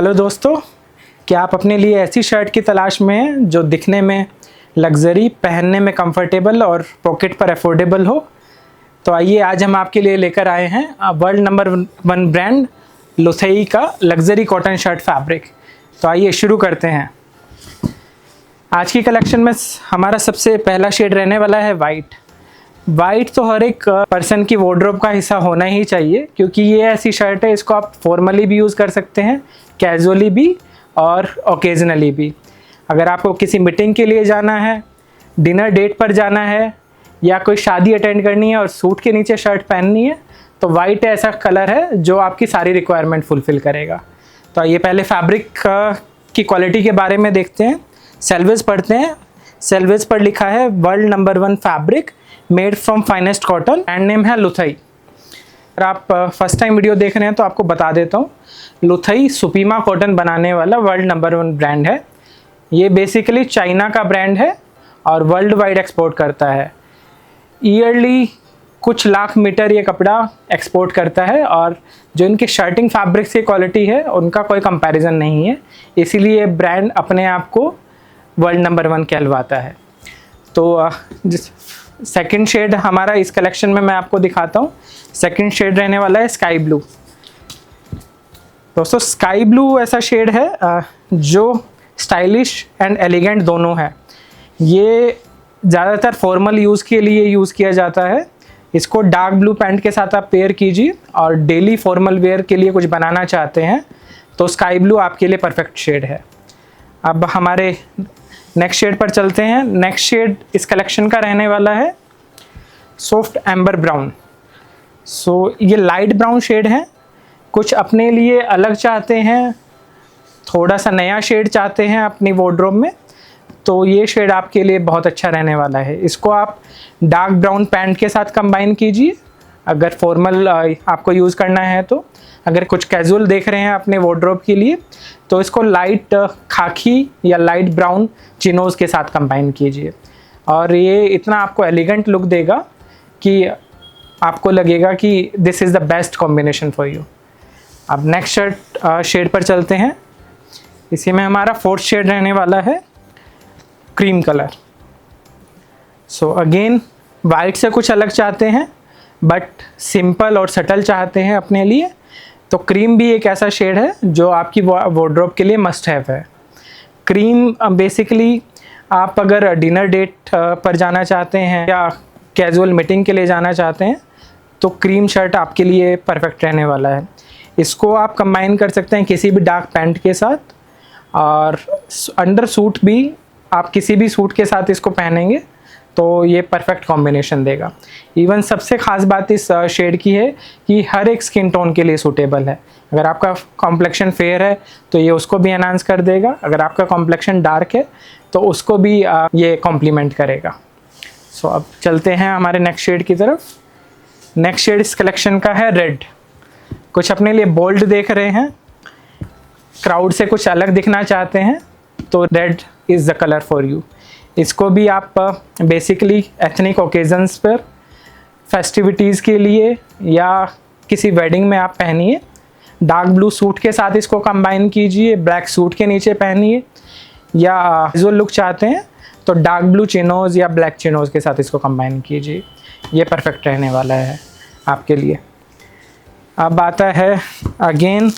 Hello दोस्तों, क्या आप अपने लिए ऐसी शर्ट की तलाश में हैं जो दिखने में लग्जरी, पहनने में कंफर्टेबल और पॉकेट पर अफोर्डेबल हो? तो आइए आज हम आपके लिए लेकर आए हैं वर्ल्ड नंबर 1 ब्रांड लुथई का लग्जरी कॉटन शर्ट फैब्रिक। तो आइए शुरू करते हैं। आज की कलेक्शन में हमारा सबसे पहला शेड रहने वाला है वाइट। वाइट तो हर एक पर्सन की वार्डरोब का हिस्सा होना ही चाहिए, क्योंकि ये ऐसी शर्ट है, इसको आप फॉर्मली भी यूज़ कर सकते हैं, कैजुअली भी और ओकेजनली भी। अगर आपको किसी मीटिंग के लिए जाना है, डिनर डेट पर जाना है या कोई शादी अटेंड करनी है और सूट के नीचे शर्ट पहननी है, तो वाइट ऐसा कलर है जो आपकी सारी रिक्वायरमेंट फुलफ़िल करेगा। तो आइए पहले फैब्रिक की क्वालिटी के बारे में देखते हैं। सेल्वेज पढ़ते हैं। सेल्वेज पर लिखा है world number 1 fabric made from finest cotton, brand name है लुथई। अगर आप फर्स्ट टाइम वीडियो देख रहे हैं तो आपको बता देता हूँ, लुथई सुपीमा कॉटन बनाने वाला वर्ल्ड नंबर 1 ब्रांड है। ये बेसिकली चाइना का ब्रांड है और वर्ल्ड वाइड एक्सपोर्ट करता है। ईयरली कुछ लाख मीटर ये कपड़ा एक्सपोर्ट करता है और जो इनके शर्टिंग फैब्रिक्स की क्वालिटी है उनका कोई कंपैरिजन नहीं है, इसीलिए ब्रांड अपने आप को वर्ल्ड नंबर 1 कहलवाता है। तो जिस सेकंड शेड हमारा इस कलेक्शन में मैं आपको दिखाता हूँ। सेकंड शेड रहने वाला है स्काई ब्लू। दोस्तों स्काई ब्लू ऐसा शेड है जो स्टाइलिश एंड एलिगेंट दोनों है। ये ज़्यादातर फॉर्मल यूज़ के लिए यूज़ किया जाता है। इसको डार्क ब्लू पैंट के साथ आप पेयर कीजिए और डेली फॉर्मल वेयर के लिए कुछ बनाना चाहते हैं तो स्काई ब्लू आपके लिए परफेक्ट शेड है। अब हमारे नेक्स्ट शेड पर चलते हैं। नेक्स्ट शेड इस कलेक्शन का रहने वाला है सॉफ्ट एम्बर ब्राउन। ये लाइट ब्राउन शेड है। कुछ अपने लिए अलग चाहते हैं, थोड़ा सा नया शेड चाहते हैं अपनी वार्डरोब में, तो ये शेड आपके लिए बहुत अच्छा रहने वाला है। इसको आप डार्क ब्राउन पैंट के साथ कंबाइन कीजिए अगर फॉर्मल आपको यूज़ करना है तो। अगर कुछ कैजुअल देख रहे हैं अपने वार्डरोब के लिए तो इसको लाइट खाकी या लाइट ब्राउन चिनोज़ के साथ कंबाइन कीजिए और ये इतना आपको एलिगेंट लुक देगा कि आपको लगेगा कि this is the best combination for you. अब नेक्स्ट शेड पर चलते हैं। इसी में हमारा फोर्थ शेड रहने वाला है क्रीम कलर। अगेन वाइट से कुछ अलग चाहते हैं बट सिंपल और सटल चाहते हैं अपने लिए, तो क्रीम भी एक ऐसा शेड है जो आपकी वार्डरोब के लिए मस्ट हैव है। क्रीम बेसिकली आप अगर डिनर डेट पर जाना चाहते हैं या कैजुअल मीटिंग के लिए जाना चाहते हैं तो क्रीम शर्ट आपके लिए परफेक्ट रहने वाला है। इसको आप कंबाइन कर सकते हैं किसी भी डार्क पैंट के साथ और अंडर सूट भी आप किसी भी सूट के साथ इसको पहनेंगे तो ये परफेक्ट कॉम्बिनेशन देगा। इवन सबसे ख़ास बात इस शेड की है कि हर एक स्किन टोन के लिए सूटेबल है। अगर आपका कॉम्प्लेक्शन फेयर है तो ये उसको भी एनहांस कर देगा, अगर आपका कॉम्प्लेक्शन डार्क है तो उसको भी ये कॉम्प्लीमेंट करेगा। अब चलते हैं हमारे नेक्स्ट शेड की तरफ। नेक्स्ट शेड इस कलेक्शन का है रेड। कुछ अपने लिए बोल्ड देख रहे हैं, क्राउड से कुछ अलग दिखना चाहते हैं तो red is the colour for you. इसको भी आप बेसिकली एथनिक ओकेजन्स पर, फेस्टिविटीज़ के लिए या किसी वेडिंग में आप पहनिए। डार्क ब्लू सूट के साथ इसको कंबाइन कीजिए, ब्लैक सूट के नीचे पहनिए, या कैजुअल लुक चाहते हैं तो डार्क ब्लू चिनोज़ या ब्लैक चिनोज़ के साथ इसको कंबाइन कीजिए। ये परफेक्ट रहने वाला है आपके लिए। अब आता है again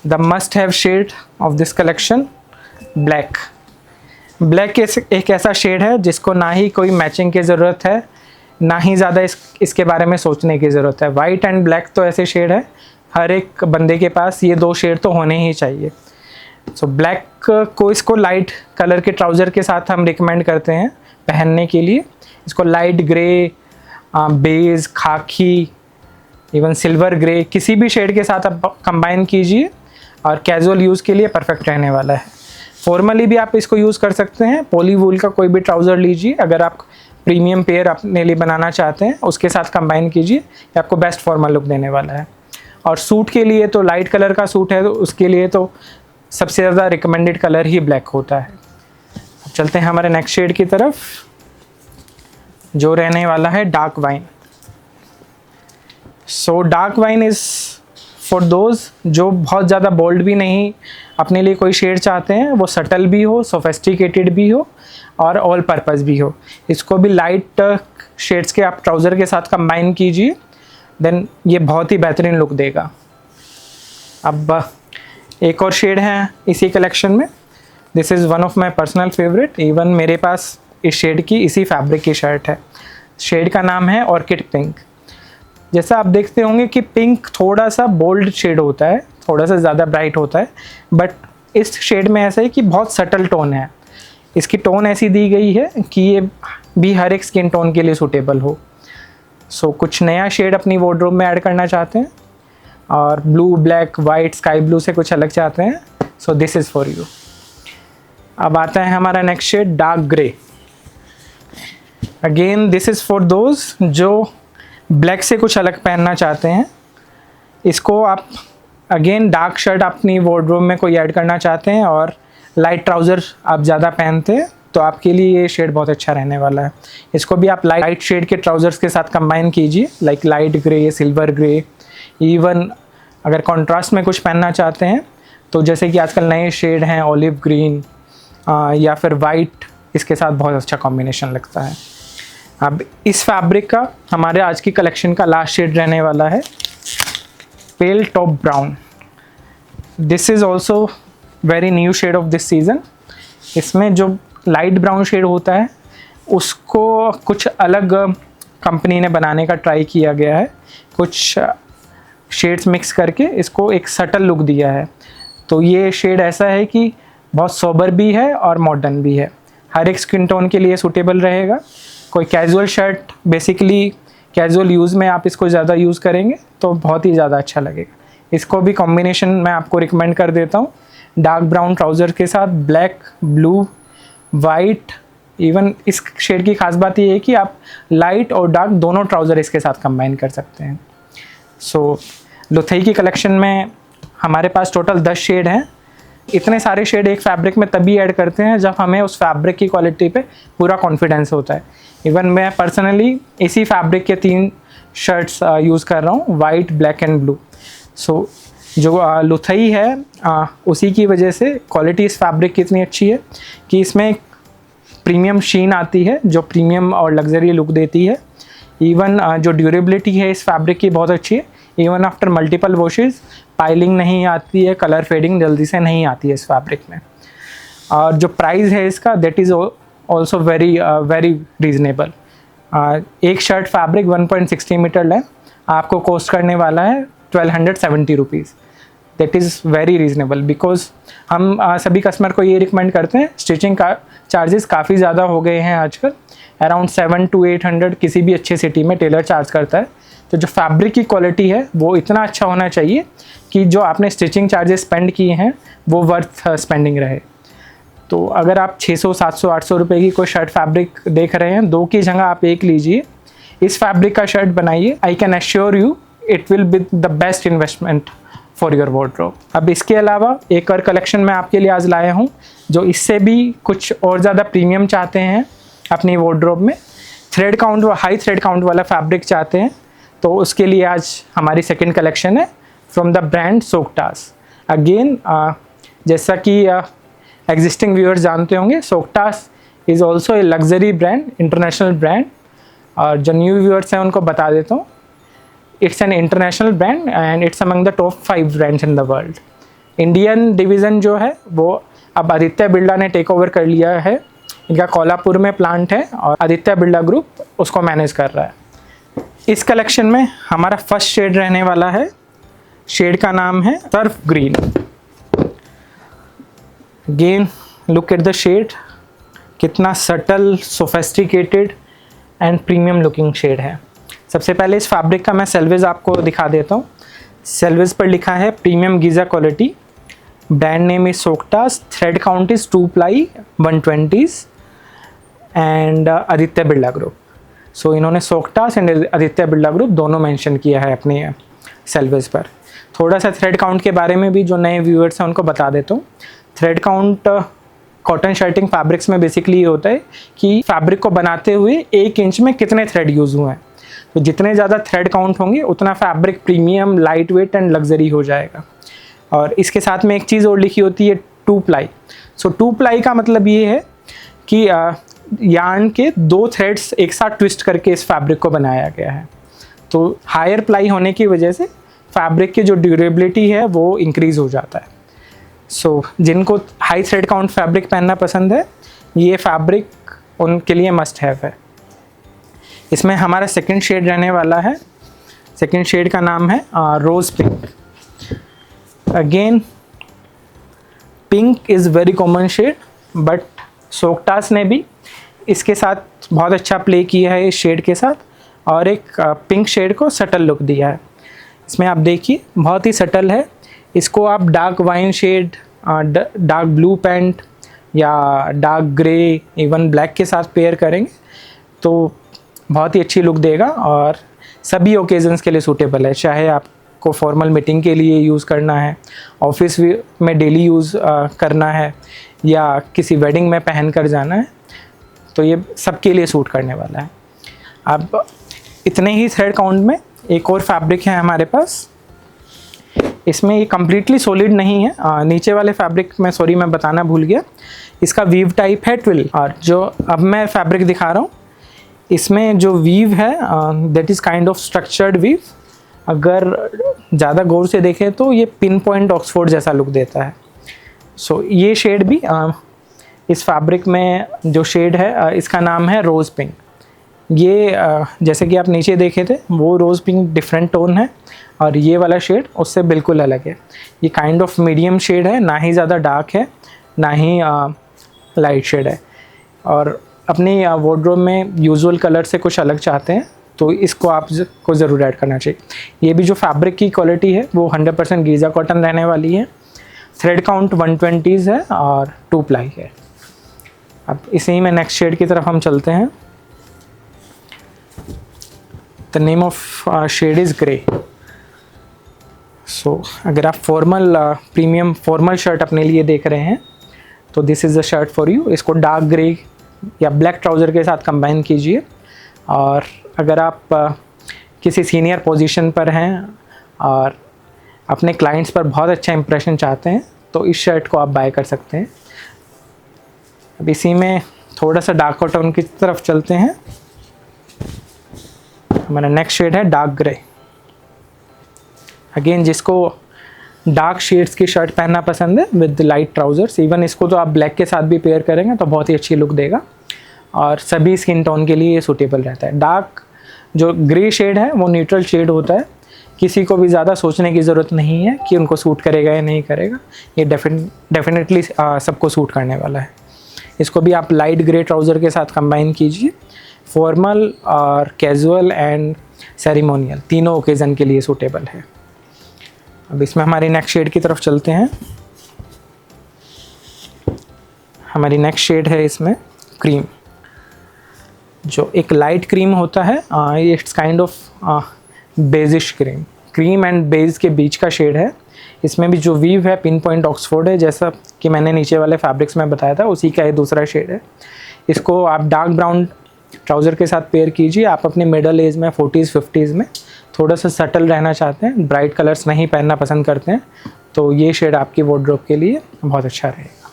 the must have shade of this collection, black. Black एक ऐसा शेड है जिसको ना ही कोई मैचिंग की ज़रूरत है, ना ही ज़्यादा इसके बारे में सोचने की ज़रूरत है। वाइट एंड ब्लैक तो ऐसे शेड है, हर एक बंदे के पास ये दो शेड तो होने ही चाहिए। ब्लैक को इसको लाइट कलर के ट्राउज़र के साथ हम रिकमेंड करते हैं पहनने के लिए। इसको लाइट ग्रे, बेज, खाकी, इवन सिल्वर ग्रे, किसी भी शेड के साथ आप कंबाइन कीजिए और कैजुअल यूज़ के लिए परफेक्ट रहने वाला है। फॉर्मली भी आप इसको यूज़ कर सकते हैं। पॉली वूल का कोई भी ट्राउज़र लीजिए, अगर आप प्रीमियम पेयर अपने लिए बनाना चाहते हैं उसके साथ कंबाइन कीजिए, ये आपको बेस्ट फॉर्मल लुक देने वाला है। और सूट के लिए तो लाइट कलर का सूट है तो उसके लिए तो सबसे ज़्यादा रिकमेंडेड कलर ही ब्लैक होता है। अब चलते हैं हमारे नेक्स्ट शेड की तरफ जो रहने वाला है dark wine. Dark wine is for those जो बहुत ज़्यादा बोल्ड भी नहीं अपने लिए कोई शेड चाहते हैं, वो सटल भी हो, सोफेस्टिकेटेड भी हो और ऑल पर्पस भी हो। इसको भी लाइट शेड्स के आप ट्राउज़र के साथ कंबाइन कीजिए, देन ये बहुत ही बेहतरीन लुक देगा। अब एक और शेड है इसी कलेक्शन में, this is one of my personal favourite. Even मेरे पास इस शेड की इसी फैब्रिक की शर्ट है। शेड का नाम है ऑर्किड पिंक। जैसा आप देखते होंगे कि पिंक थोड़ा सा बोल्ड शेड होता है, थोड़ा सा ज़्यादा ब्राइट होता है, बट इस शेड में ऐसा है कि बहुत सटल टोन है। इसकी टोन ऐसी दी गई है कि ये भी हर एक स्किन टोन के लिए सूटेबल हो। सो कुछ नया शेड अपनी वार्डरोब में ऐड करना चाहते हैं और blue, black, white, sky blue से कुछ अलग चाहते हैं, so this is for you. अब आता है हमारा next shade dark grey. Again this is for those जो ब्लैक से कुछ अलग पहनना चाहते हैं। इसको आप अगेन डार्क शर्ट अपनी वार्डरोब में कोई ऐड करना चाहते हैं और लाइट ट्राउज़र आप ज़्यादा पहनते हैं, तो आपके लिए ये शेड बहुत अच्छा रहने वाला है। इसको भी आप लाइट शेड के ट्राउज़र्स के साथ कंबाइन कीजिए, like light grey, silver grey. Even अगर कॉन्ट्रास्ट में कुछ पहनना चाहते हैं तो जैसे कि आजकल नए शेड हैं ऑलिव ग्रीन या फिर वाइट, इसके साथ बहुत अच्छा कॉम्बिनेशन लगता है। अब इस फैब्रिक का हमारे आज की कलेक्शन का लास्ट शेड रहने वाला है pale top brown. This is also very new shade of this season. इसमें जो लाइट ब्राउन शेड होता है उसको कुछ अलग कंपनी ने बनाने का ट्राई किया गया है, कुछ शेड्स मिक्स करके इसको एक सटल लुक दिया है। तो ये शेड ऐसा है कि बहुत सोबर भी है और मॉडर्न भी है, हर एक स्किन टोन के लिए सूटेबल रहेगा। कोई casual shirt, basically casual use में आप इसको ज़्यादा यूज़ करेंगे तो बहुत ही ज़्यादा अच्छा लगेगा। इसको भी कॉम्बिनेशन मैं आपको रिकमेंड कर देता हूँ, डार्क ब्राउन ट्राउज़र के साथ ब्लैक, ब्लू, वाइट। इवन इस शेड की खास बात ये है कि आप लाइट और डार्क दोनों ट्राउज़र इसके साथ कंबाइन कर सकते हैं। सो लुथई की कलेक्शन में हमारे पास टोटल 10 शेड हैं। इतने सारे शेड एक फैब्रिक में तभी ऐड करते हैं जब हमें उस फैब्रिक की क्वालिटी पे पूरा कॉन्फिडेंस होता है। इवन मैं पर्सनली इसी फैब्रिक के 3 शर्ट्स यूज़ कर रहा हूँ, वाइट, ब्लैक एंड ब्लू। सो जो लुथई है उसी की वजह से क्वालिटी इस फैब्रिक की इतनी अच्छी है कि इसमें एक प्रीमियम शीन आती है जो प्रीमियम और लग्जरी लुक देती है। इवन जो ड्यूरेबिलिटी है इस फैब्रिक की बहुत अच्छी है। Even after multiple washes piling नहीं आती है, कलर फेडिंग जल्दी से नहीं आती है इस फैब्रिक में। और जो प्राइस है इसका that is also very reasonable. एक शर्ट फैब्रिक 1.60 मीटर लेंथ आपको कॉस्ट करने वाला है 1270 rupees. That is very reasonable because हम सभी कस्टमर को ये रिकमेंड करते हैं। स्टिचिंग का चार्जेस काफ़ी ज़्यादा हो गए हैं आजकल, अराउंड 700 to 800 किसी भी अच्छे सिटी में टेलर चार्ज करता है। तो जो फैब्रिक की क्वालिटी है वो इतना अच्छा होना चाहिए कि जो आपने स्टिचिंग चार्जेस स्पेंड किए हैं वो वर्थ स्पेंडिंग रहे। तो अगर आप 600, 700, 800 रुपये की कोई शर्ट फैब्रिक देख रहे हैं, 2 की जगह आप 1 लीजिए, इस फैब्रिक का शर्ट बनाइए। I can assure you it will be the best investment for your wardrobe. अब इसके अलावा एक और कलेक्शन मैं आपके लिए आज लाया हूँ जो इससे भी कुछ और ज़्यादा प्रीमियम चाहते हैं अपनी वार्डरोब में, थ्रेड काउंट व हाई थ्रेड काउंट वाला फैब्रिक चाहते हैं, तो उसके लिए आज हमारी सेकंड कलेक्शन है from the brand Soktas. Again जैसा कि एग्जिस्टिंग व्यूअर्स जानते होंगे, Soktas is also a luxury brand, international brand. और जो न्यू व्यूअर्स हैं उनको बता देता हूँ, it's an international brand and it's among the top 5 brands in the world. Indian division जो है वो अब आदित्य बिरला ने टेक ओवर कर लिया है। इनका कोल्हापुर में प्लांट है और आदित्य बिरला ग्रुप उसको मैनेज कर रहा है। इस कलेक्शन में हमारा फर्स्ट शेड रहने वाला है, शेड का नाम है surf green. Again look at the shade, कितना subtle, sophisticated and premium looking shade है। सबसे पहले इस फैब्रिक का मैं सेल्वेज आपको दिखा देता हूँ। सेल्वेज पर लिखा है premium Giza quality, brand name is Soktas, thread count is 2 ply 120s and Aditya Birla group. So इन्होंने Soktas and Aditya Birla group दोनों मेंशन किया है अपने सेल्वेज पर। थोड़ा सा थ्रेड काउंट के बारे में भी जो नए व्यूअर्स हैं उनको बता देता हूँ। Thread count cotton shirting fabrics में बेसिकली ये होता है कि फैब्रिक को बनाते हुए 1 इंच में कितने थ्रेड यूज़ हुए हैं। तो जितने ज़्यादा थ्रेड काउंट होंगे उतना fabric premium, light weight and luxury हो जाएगा। और इसके साथ में एक चीज़ और लिखी होती है 2 प्लाई। सो 2 प्लाई का मतलब ये है कि यार्न के 2 थ्रेड्स एक साथ ट्विस्ट करके इस फैब्रिक को बनाया गया है। तो हायर प्लाई होने की वजह से फैब्रिक की जो ड्यूरेबिलिटी है वो इंक्रीज़ हो जाता है। सो जिनको हाई थ्रेड काउंट फैब्रिक पहनना पसंद है, ये फैब्रिक उनके लिए मस्ट हैव है। इसमें हमारा सेकंड शेड रहने वाला है। सेकंड शेड का नाम है rose pink. Again pink is very common shade, but Soktas ने भी इसके साथ बहुत अच्छा प्ले किया है इस शेड के साथ, और एक पिंक शेड को सटल लुक दिया है। इसमें आप देखिए बहुत ही सटल है। इसको आप dark wine shade, dark blue pant या डार्क ग्रे, इवन ब्लैक के साथ पेयर करेंगे तो बहुत ही अच्छी लुक देगा और सभी ओकेजन्स के लिए सूटेबल है। चाहे आपको फॉर्मल मीटिंग के लिए यूज़ करना है, ऑफिस में डेली यूज़ करना है, या किसी वेडिंग में पहन कर जाना है, तो ये सबके लिए सूट करने वाला है। अब इतने ही थ्रेड काउंट में एक और फैब्रिक है हमारे पास। इसमें ये कम्प्लीटली सॉलिड नहीं है। नीचे वाले फैब्रिक में मैं बताना भूल गया, इसका वीव टाइप है ट्विल। और जो अब मैं फैब्रिक दिखा रहा हूँ, इसमें जो वीव है that is kind of structured weave. अगर ज़्यादा गौर से देखें तो ये पिन पॉइंट ऑक्सफोर्ड जैसा लुक देता है। सो ये शेड भी इस फैब्रिक में जो शेड है इसका नाम है रोज़ पिंक। ये जैसे कि आप नीचे देखे थे वो रोज़ पिंक डिफरेंट टोन है, और ये वाला शेड उससे बिल्कुल अलग है। ये काइंड ऑफ मीडियम शेड है, ना ही ज़्यादा डार्क है ना ही लाइट शेड है। और अपनी वार्डरोब में यूजुअल कलर से कुछ अलग चाहते हैं तो इसको आपको ज़रूर ऐड करना चाहिए। ये भी जो फैब्रिक की क्वालिटी है वो 100% गीज़ा कॉटन रहने वाली है। थ्रेड काउंट 120 है और 2 प्लाई है। अब इसी में नेक्स्ट शेड की तरफ हम चलते हैं। The name of shade is grey. So अगर आप फॉर्मल प्रीमियम फॉर्मल शर्ट अपने लिए देख रहे हैं तो this is the shirt for you. इसको डार्क ग्रे या ब्लैक ट्राउज़र के साथ कंबाइन कीजिए। और अगर आप किसी सीनियर पोजीशन पर हैं और अपने क्लाइंट्स पर बहुत अच्छा इंप्रेशन चाहते हैं तो इस शर्ट को आप बाय कर सकते हैं। अब इसी में थोड़ा सा डार्क टोन की तरफ चलते हैं। हमारा नेक्स्ट शेड है डार्क ग्रे। अगेन जिसको डार्क शेड्स की शर्ट पहनना पसंद है विद लाइट ट्राउज़र्स, इवन इसको तो आप ब्लैक के साथ भी पेयर करेंगे तो बहुत ही अच्छी लुक देगा और सभी स्किन टोन के लिए ये सूटेबल रहता है। डार्क जो ग्रे शेड है वो न्यूट्रल शेड होता है, किसी को भी ज़्यादा सोचने की ज़रूरत नहीं है कि उनको सूट करेगा या नहीं करेगा। ये डेफिनेटली सबको सूट करने वाला है। इसको भी आप लाइट ग्रे ट्राउज़र के साथ कंबाइन कीजिए। फॉर्मल और कैजुअल एंड सेरेमोनियल तीनों ओकेज़न के लिए सूटेबल है। अब इसमें हमारी नेक्स्ट शेड की तरफ चलते हैं। हमारी नेक्स्ट शेड है इसमें क्रीम, जो एक लाइट क्रीम होता है। It's kind of beigeish cream. Cream and beige के बीच का शेड है। इसमें भी जो वीव है पिन पॉइंट ऑक्सफोर्ड है, जैसा कि मैंने नीचे वाले फैब्रिक्स में बताया था उसी का ये दूसरा शेड है। इसको आप डार्क ब्राउन ट्राउज़र के साथ पेयर कीजिए। आप अपने मिडल एज में 40s 50s में थोड़ा सा सटल रहना चाहते हैं, ब्राइट कलर्स नहीं पहनना पसंद करते हैं, तो ये शेड आपकी वार्डरोब के लिए बहुत अच्छा रहेगा।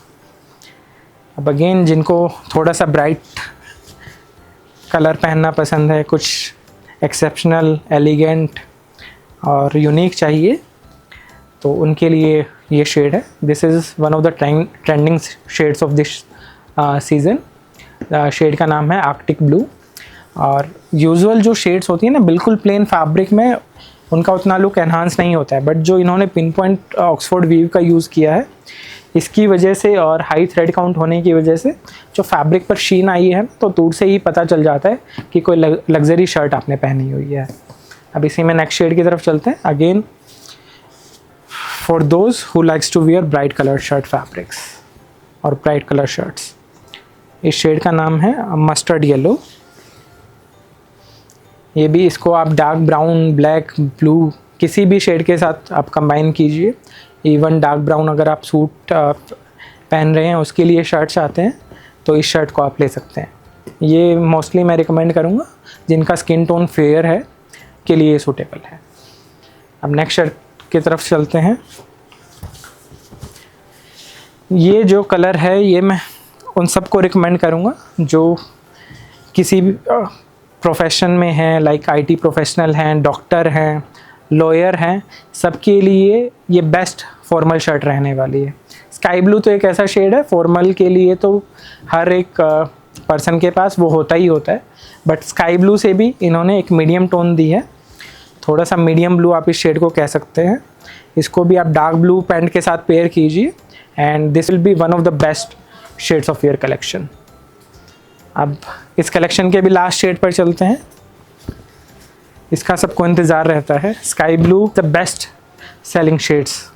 अब अगेन जिनको थोड़ा सा ब्राइट कलर पहनना पसंद है, कुछ एक्सेप्शनल, एलिगेंट और यूनिक चाहिए, तो उनके लिए ये शेड है। This is one of the trending shades of this season. Shade का नाम है आर्कटिक ब्लू। और यूजुअल जो शेड्स होती है ना बिल्कुल प्लेन फैब्रिक में, उनका उतना लुक एनहांस नहीं होता है, बट जो इन्होंने पिन पॉइंट ऑक्सफोर्ड वीव का यूज़ किया है इसकी वजह से और हाई थ्रेड काउंट होने की वजह से जो फैब्रिक पर शीन आई है तो दूर से ही पता चल जाता है कि कोई लग्जरी शर्ट आपने पहनी हुई है। अब इसी में नेक्स्ट शेड की तरफ चलते हैं। Again for those who likes to wear bright colour shirt fabrics और ब्राइट कलर शर्ट्स, इस शेड का नाम है मस्टर्ड येलो। ये भी इसको आप डार्क ब्राउन, ब्लैक, ब्लू किसी भी शेड के साथ आप कंबाइन कीजिए। इवन डार्क ब्राउन अगर आप सूट पहन रहे हैं उसके लिए शर्ट चाहते हैं तो इस शर्ट को आप ले सकते हैं। ये मोस्टली मैं रिकमेंड करूँगा जिनका स्किन टोन फेयर है के लिए सूटेबल है। अब नेक्स्ट शर्ट की तरफ चलते हैं। ये जो कलर है ये मैं उन सबको रिकमेंड करूँगा जो किसी भी प्रोफेशन में हैं, लाइक आईटी प्रोफेशनल हैं, डॉक्टर हैं, लॉयर हैं, सबके लिए ये बेस्ट फॉर्मल शर्ट रहने वाली है। स्काई ब्लू तो एक ऐसा शेड है फॉर्मल के लिए, तो हर एक पर्सन के पास वो होता ही होता है, बट स्काई ब्लू से भी इन्होंने एक मीडियम टोन दी है, थोड़ा सा मीडियम ब्लू आप इस शेड को कह सकते हैं। इसको भी आप डार्क ब्लू पैंट के साथ पेयर कीजिए and this will be one of the best shades of your collection. अब इस कलेक्शन के भी लास्ट शेड पर चलते हैं। इसका सबको इंतज़ार रहता है। Sky blue the best selling shades.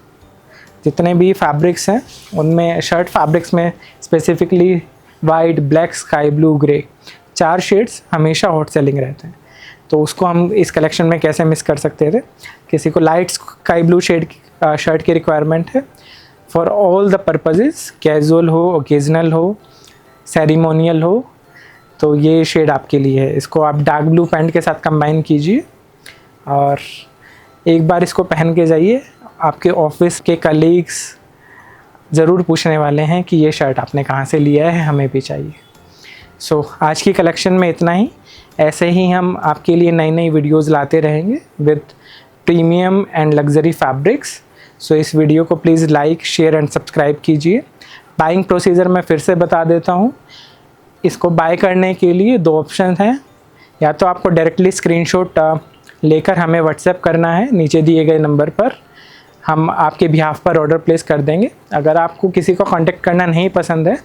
जितने भी फैब्रिक्स हैं उनमें, शर्ट फैब्रिक्स में specifically white, black, sky blue, grey, 4 shades हमेशा हॉट सेलिंग रहते हैं। तो उसको हम इस कलेक्शन में कैसे मिस कर सकते थे। किसी को light sky blue shade shirt की रिक्वायरमेंट है for all the purposes, casual हो, ओकेजनल हो, सेरिमोनियल हो, तो ये शेड आपके लिए है। इसको आप डार्क ब्लू पैंट के साथ कंबाइन कीजिए और एक बार इसको पहन के जाइए, आपके ऑफिस के कलीग्स ज़रूर पूछने वाले हैं कि ये शर्ट आपने कहाँ से लिया है, हमें भी चाहिए। सो आज की कलेक्शन में इतना ही। ऐसे ही हम आपके लिए नई नई वीडियोज़ लाते रहेंगे with premium and luxury fabrics. So इस वीडियो को please like, share and subscribe कीजिए। बाइंग प्रोसीजर मैं फिर से बता देता हूँ। इसको बाय करने के लिए 2 ऑप्शन हैं। या तो आपको डायरेक्टली स्क्रीनशॉट लेकर हमें व्हाट्सएप करना है नीचे दिए गए नंबर पर, हम आपके बिहाफ पर ऑर्डर प्लेस कर देंगे। अगर आपको किसी को कांटेक्ट करना नहीं पसंद है,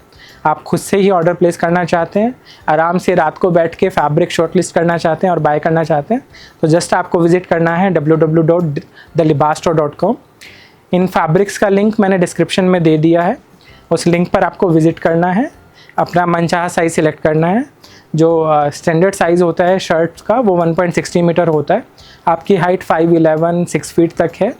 आप खुद से ही ऑर्डर प्लेस करना चाहते हैं, आराम से रात को बैठ के फैब्रिक शॉर्टलिस्ट करना चाहते हैं और बाय करना चाहते हैं, तो जस्ट आपको विजिट करना है www.thelibastore.com। इन फैब्रिक्स का लिंक मैंने डिस्क्रिप्शन में दे दिया है, उस लिंक पर आपको विज़िट करना है, अपना मनचाहा साइज़ सिलेक्ट करना है। जो स्टैंडर्ड साइज़ होता है शर्ट का वो 1.60 मीटर होता है। आपकी हाइट 5'11", 6 फीट तक है,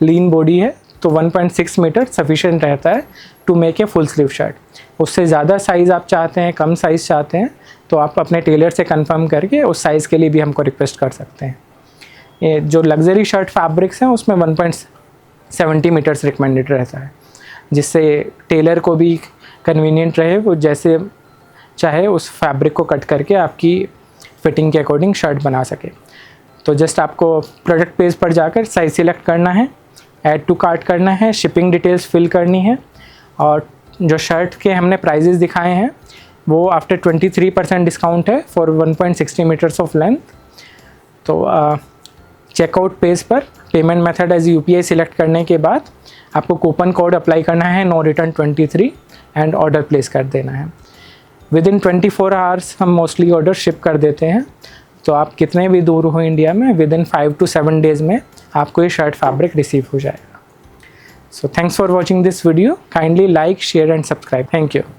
लीन बॉडी है, तो 1.6 मीटर सफिशिएंट रहता है to make a full sleeve shirt. उससे ज़्यादा साइज़ आप चाहते हैं, कम साइज़ चाहते हैं, तो आप अपने टेलर से कंफर्म करके उस साइज़ के लिए भी हमको रिक्वेस्ट कर सकते हैं। ये जो लग्जरी शर्ट फैब्रिक्स हैं उसमें 1.70 मीटर्स रिकमेंडेड रहता है, जिससे टेलर को भी कन्वीनियंट रहे, वो जैसे चाहे उस फैब्रिक को कट करके आपकी फिटिंग के अकॉर्डिंग शर्ट बना सके। तो जस्ट आपको प्रोडक्ट पेज पर जाकर साइज़ सिलेक्ट करना है, ऐड टू कार्ट करना है, शिपिंग डिटेल्स फिल करनी है, और जो शर्ट के हमने प्राइजेस दिखाए हैं वो आफ्टर 23% डिस्काउंट है फॉर 1.60 मीटर्स ऑफ लेंथ। तो चेकआउट पेज पर payment method as UPI select करने के बाद आपको कूपन कोड अप्लाई करना है no return 23 and order place कर देना है। विद इन 24 आवर्स हम मोस्टली ऑर्डर शिप कर देते हैं, तो आप कितने भी दूर हो इंडिया में, विद इन 5 to 7 डेज़ में आपको ये शर्ट फैब्रिक रिसीव हो जाएगा। So thanks for watching this video. Kindly like, share and subscribe. Thank you.